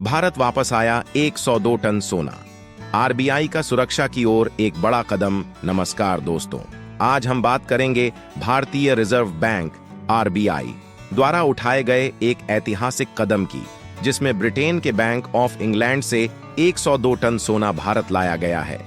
भारत वापस आया 102 टन सोना। आरबीआई का सुरक्षा की ओर एक बड़ा कदम। नमस्कार दोस्तों, आज हम बात करेंगे भारतीय रिजर्व बैंक आरबीआई द्वारा उठाए गए एक ऐतिहासिक कदम की, जिसमें ब्रिटेन के बैंक ऑफ इंग्लैंड से 102 टन सोना भारत लाया गया है।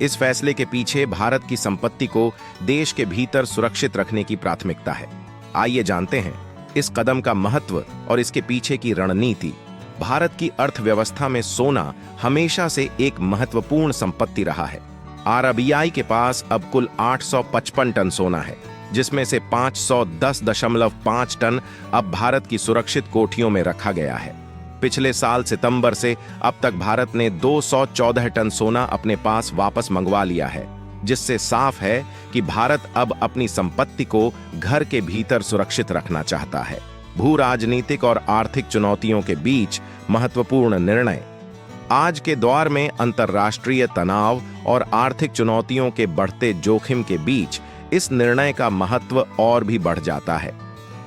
इस फैसले के पीछे भारत की संपत्ति को देश के भीतर सुरक्षित रखने की प्राथमिकता है। आइए जानते हैं इस कदम का महत्व और इसके पीछे की रणनीति। भारत की अर्थव्यवस्था में सोना हमेशा से एक महत्वपूर्ण संपत्ति रहा है। आरबीआई के पास अब कुल 855 टन सोना है, जिसमें से 510.5 टन अब भारत की सुरक्षित कोठियों में रखा गया है। पिछले साल सितंबर से अब तक भारत ने 214 टन सोना अपने पास वापस मंगवा लिया है, जिससे साफ है कि भारत अब अपनी संपत्ति को घर के भीतर सुरक्षित रखना चाहता है। भू राजनीतिक और आर्थिक चुनौतियों के बीच महत्वपूर्ण निर्णय। आज के दौर में अंतर्राष्ट्रीय तनाव और आर्थिक चुनौतियों के बढ़ते जोखिम के बीच इस निर्णय का महत्व और भी बढ़ जाता है।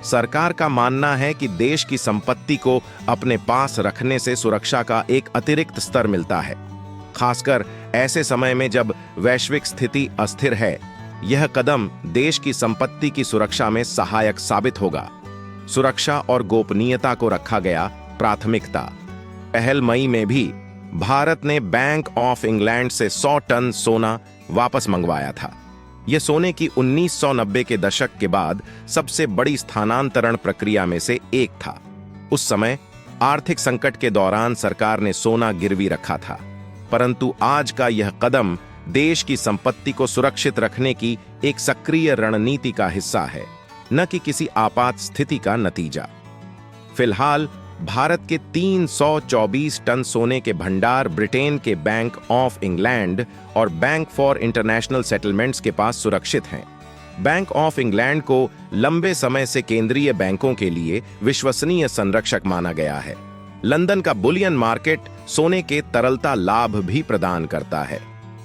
सरकार का मानना है कि देश की संपत्ति को अपने पास रखने से सुरक्षा का एक अतिरिक्त स्तर मिलता है, खासकर ऐसे समय में जब वैश्विक स्थिति अस्थिर है। यह कदम देश की संपत्ति की सुरक्षा में सहायक साबित होगा। सुरक्षा और गोपनीयता को रखा गया प्राथमिकता। पहल मई में भी भारत ने बैंक ऑफ इंग्लैंड से 100 टन सोना वापस मंगवाया था। यह सोने की 1990 के दशक के बाद सबसे बड़ी स्थानांतरण प्रक्रिया में से एक था। उस समय आर्थिक संकट के दौरान सरकार ने सोना गिरवी रखा था, परंतु आज का यह कदम देश की संपत्ति को सुरक्षित रखने की एक सक्रिय रणनीति का हिस्सा है, न कि किसी आपात स्थिति का नतीजा। फिलहाल भारत के 324 टन सोने के भंडार ब्रिटेन के बैंक ऑफ इंग्लैंड और बैंक फॉर इंटरनेशनल सेटलमेंट्स के पास सुरक्षित हैं। बैंक ऑफ इंग्लैंड को लंबे समय से केंद्रीय बैंकों के लिए विश्वसनीय संरक्षक माना गया है। लंदन का बुलियन मार्केट सोने के तरलता लाभ भी प्रदान करता है।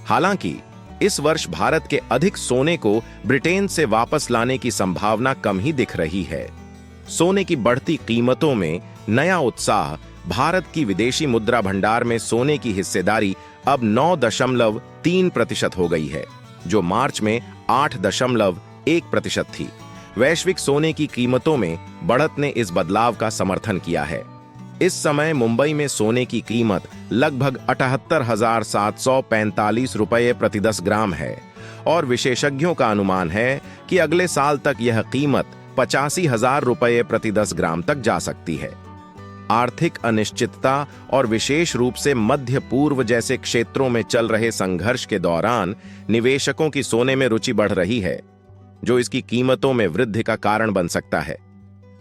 हालांकि इस वर्ष भारत के अधिक सोने को ब्रिटेन से वापस लाने की संभावना कम ही दिख रही है। सोने की बढ़ती कीमतों में नया उत्साह। भारत की विदेशी मुद्रा भंडार में सोने की हिस्सेदारी अब 9.3% हो गई है, जो मार्च में 8.1% थी। वैश्विक सोने की कीमतों में बढ़त ने इस बदलाव का समर्थन किया है। इस समय मुंबई में सोने की कीमत लगभग 78,745 रुपये प्रति 10 ग्राम है और विशेषज्ञों का अनुमान है कि अगले साल तक यह कीमत 85,000 रुपये प्रति 10 ग्राम तक जा सकती है। आर्थिक अनिश्चितता और विशेष रूप से मध्य पूर्व जैसे क्षेत्रों में चल रहे संघर्ष के दौरान निवेशकों की सोने में रुचि बढ़ रही है, जो इसकी कीमतों में वृद्धि का कारण बन सकता है।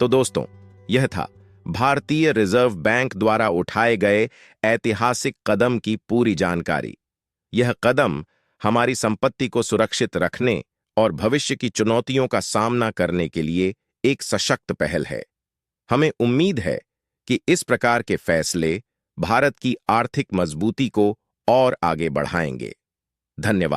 तो दोस्तों, यह था भारतीय रिजर्व बैंक द्वारा उठाए गए ऐतिहासिक कदम की पूरी जानकारी। यह कदम हमारी संपत्ति को सुरक्षित रखने और भविष्य की चुनौतियों का सामना करने के लिए एक सशक्त पहल है। हमें उम्मीद है कि इस प्रकार के फैसले भारत की आर्थिक मजबूती को और आगे बढ़ाएंगे। धन्यवाद।